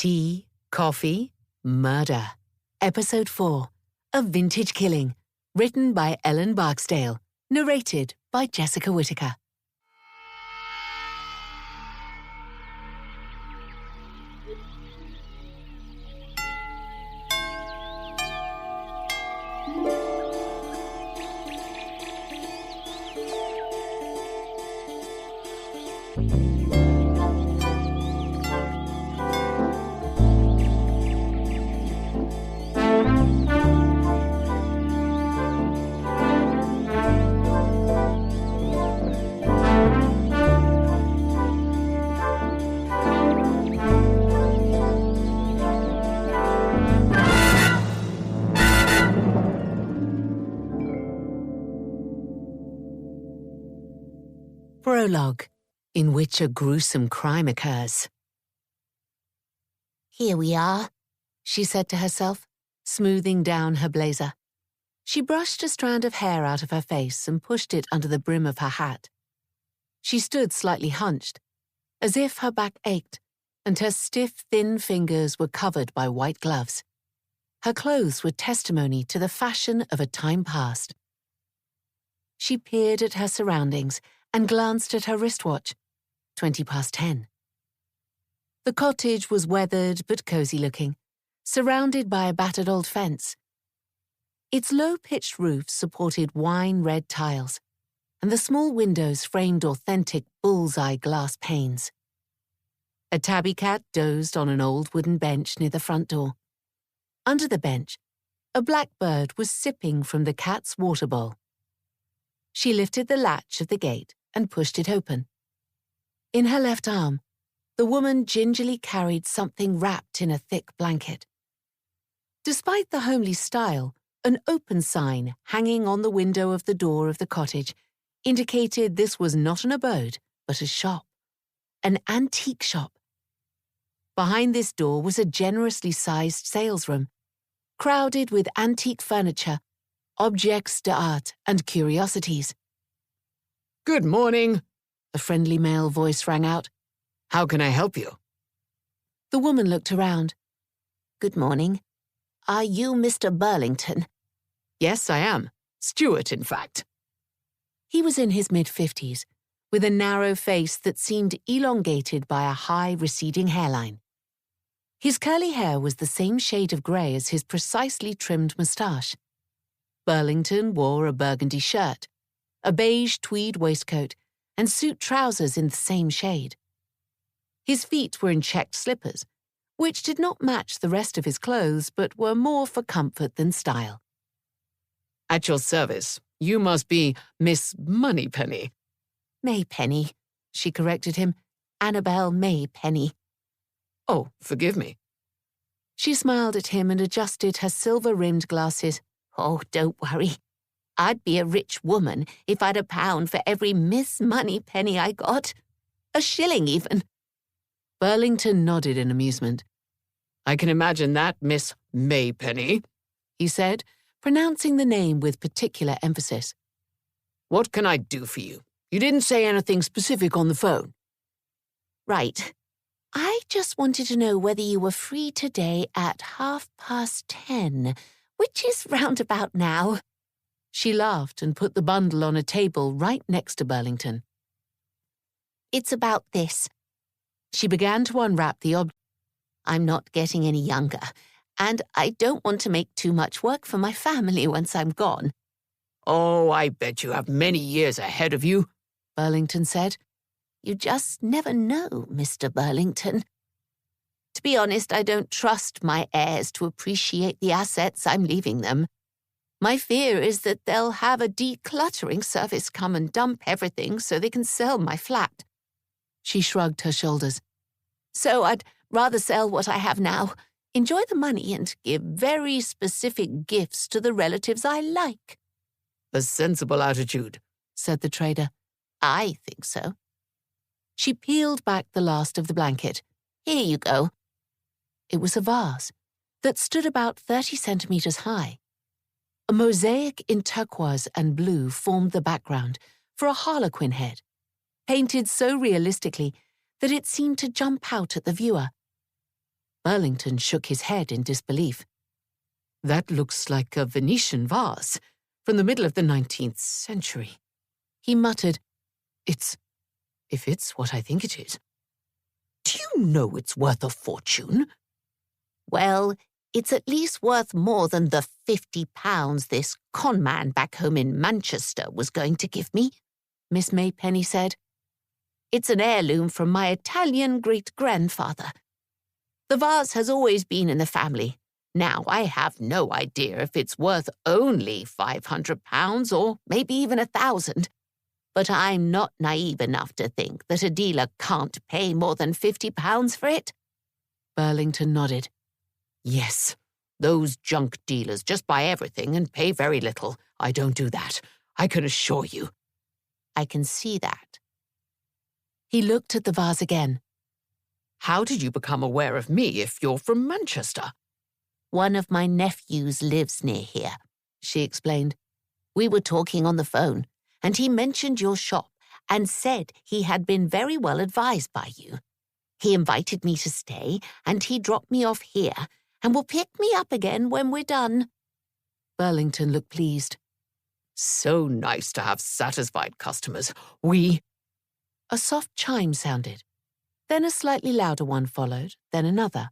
Tea, Coffee, Murder. Episode 4. A Vintage Killing. Written by Ellen Barksdale. Narrated by Jessica Whittaker. Prologue, in which a gruesome crime occurs. "Here we are," she said to herself, smoothing down her blazer. She brushed a strand of hair out of her face and pushed it under the brim of her hat. She stood slightly hunched, as if her back ached, and her stiff, thin fingers were covered by white gloves. Her clothes were testimony to the fashion of a time past. She peered at her surroundings and glanced at her wristwatch. 10:20. The cottage was weathered but cosy-looking, surrounded by a battered old fence. Its low-pitched roof supported wine-red tiles, and the small windows framed authentic bull's-eye glass panes. A tabby cat dozed on an old wooden bench near the front door. Under the bench, a blackbird was sipping from the cat's water bowl. She lifted the latch of the gate and pushed it open. In her left arm, the woman gingerly carried something wrapped in a thick blanket. Despite the homely style, an open sign hanging on the window of the door of the cottage indicated this was not an abode, but a shop. An antique shop. Behind this door was a generously sized sales room, crowded with antique furniture, objects d'art, and curiosities. "Good morning," a friendly male voice rang out. "How can I help you?" The woman looked around. "Good morning. Are you Mr. Burlington?" "Yes, I am. Stuart, in fact." He was in his mid-50s, with a narrow face that seemed elongated by a high, receding hairline. His curly hair was the same shade of grey as his precisely trimmed moustache. Burlington wore a burgundy shirt, a beige tweed waistcoat, and suit trousers in the same shade. His feet were in checked slippers, which did not match the rest of his clothes but were more for comfort than style. "At your service. You must be Miss Moneypenny." "Maypenny," she corrected him. "Annabel Maypenny." "Oh, forgive me." She smiled at him and adjusted her silver-rimmed glasses. "Oh, don't worry. I'd be a rich woman if I'd £1 for every Miss Moneypenny I got. A shilling, even." Burlington nodded in amusement. "I can imagine that, Miss Maypenny," he said, pronouncing the name with particular emphasis. "What can I do for you? You didn't say anything specific on the phone." "Right. I just wanted to know whether you were free today at 10:30, which is round about now." She laughed and put the bundle on a table right next to Burlington. "It's about this." She began to unwrap the object. "I'm not getting any younger, and I don't want to make too much work for my family once I'm gone." "Oh, I bet you have many years ahead of you," Burlington said. "You just never know, Mr. Burlington. To be honest, I don't trust my heirs to appreciate the assets I'm leaving them. My fear is that they'll have a decluttering service come and dump everything so they can sell my flat." She shrugged her shoulders. "So I'd rather sell what I have now, enjoy the money, and give very specific gifts to the relatives I like." "A sensible attitude," said the trader. "I think so." She peeled back the last of the blanket. "Here you go." It was a vase that stood about 30 centimeters high. A mosaic in turquoise and blue formed the background for a harlequin head, painted so realistically that it seemed to jump out at the viewer. Burlington shook his head in disbelief. That looks like a Venetian vase from the middle of the 19th century. He muttered, If it's what I think it is. Do you know it's worth a fortune? Well, it's at least worth more than the £50 this con man back home in Manchester was going to give me, Miss Maypenny said. It's an heirloom from my Italian great-grandfather. The vase has always been in the family. Now, I have no idea if it's worth only £500 or maybe even 1,000. But I'm not naive enough to think that a dealer can't pay more than £50 for it. Burlington nodded. Yes, those junk dealers just buy everything and pay very little. I don't do that, I can assure you. I can see that. He looked at the vase again. How did you become aware of me if you're from Manchester? One of my nephews lives near here, she explained. We were talking on the phone, and he mentioned your shop and said he had been very well advised by you. He invited me to stay, and he dropped me off here and will pick me up again when we're done. Burlington looked pleased. So nice to have satisfied customers. A soft chime sounded. Then a slightly louder one followed, then another.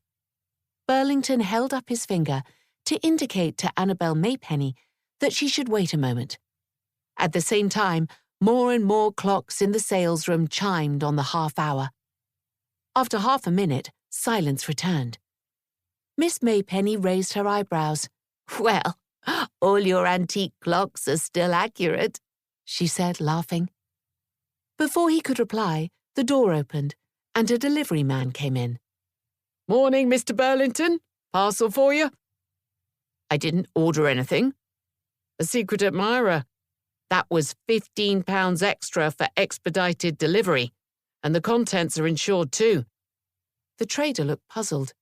Burlington held up his finger to indicate to Annabel Maypenny that she should wait a moment. At the same time, more and more clocks in the salesroom chimed on the half-hour. After half a minute, silence returned. Miss Maypenny raised her eyebrows. Well, all your antique clocks are still accurate, she said, laughing. Before he could reply, the door opened, and a delivery man came in. Morning, Mr. Burlington. Parcel for you? I didn't order anything. A secret admirer. That was £15 extra for expedited delivery, and the contents are insured too. The trader looked puzzled.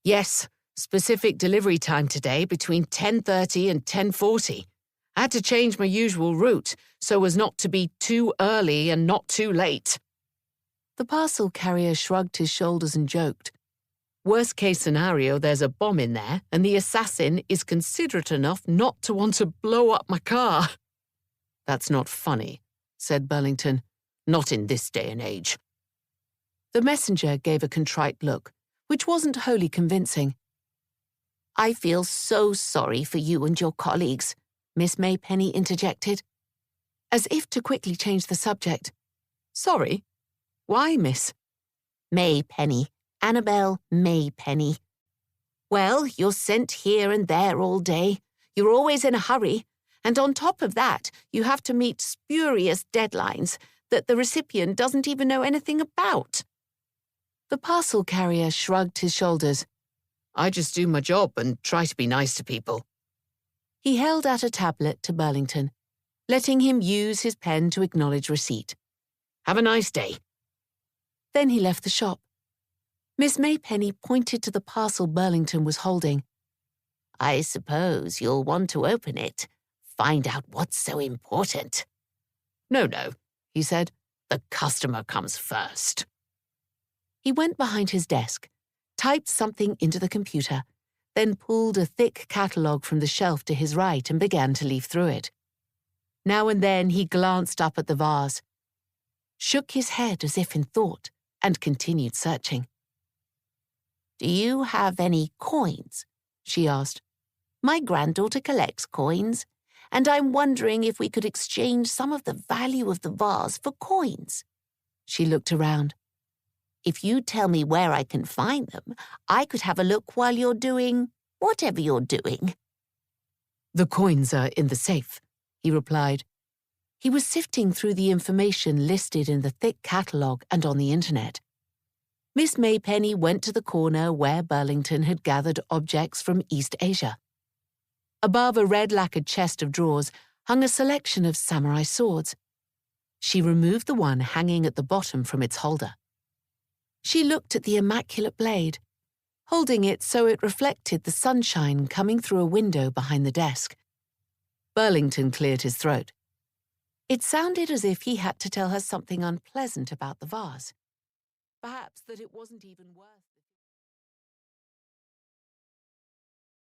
Yes, specific delivery time today between 10:30 and 10:40. I had to change my usual route so as not to be too early and not too late. The parcel carrier shrugged his shoulders and joked. Worst case scenario, there's a bomb in there and the assassin is considerate enough not to want to blow up my car. That's not funny, said Burlington. Not in this day and age. The messenger gave a contrite look, which wasn't wholly convincing. I feel so sorry for you and your colleagues, Miss Maypenny interjected, as if to quickly change the subject. Sorry? Why, miss? Maypenny. Annabel Maypenny. Well, you're sent here and there all day. You're always in a hurry. And on top of that, you have to meet spurious deadlines that the recipient doesn't even know anything about. The parcel carrier shrugged his shoulders. I just do my job and try to be nice to people. He held out a tablet to Burlington, letting him use his pen to acknowledge receipt. Have a nice day. Then he left the shop. Miss Maypenny pointed to the parcel Burlington was holding. I suppose you'll want to open it. Find out what's so important. No, he said. The customer comes first. He went behind his desk, typed something into the computer, then pulled a thick catalogue from the shelf to his right and began to leaf through it. Now and then he glanced up at the vase, shook his head as if in thought, and continued searching. Do you have any coins? She asked. My granddaughter collects coins, and I'm wondering if we could exchange some of the value of the vase for coins. She looked around. If you tell me where I can find them, I could have a look while you're doing whatever you're doing. The coins are in the safe, he replied. He was sifting through the information listed in the thick catalogue and on the internet. Miss Maypenny went to the corner where Burlington had gathered objects from East Asia. Above a red lacquered chest of drawers hung a selection of samurai swords. She removed the one hanging at the bottom from its holder. She looked at the immaculate blade, holding it so it reflected the sunshine coming through a window behind the desk. Burlington cleared his throat. It sounded as if he had to tell her something unpleasant about the vase. Perhaps that it wasn't even worth...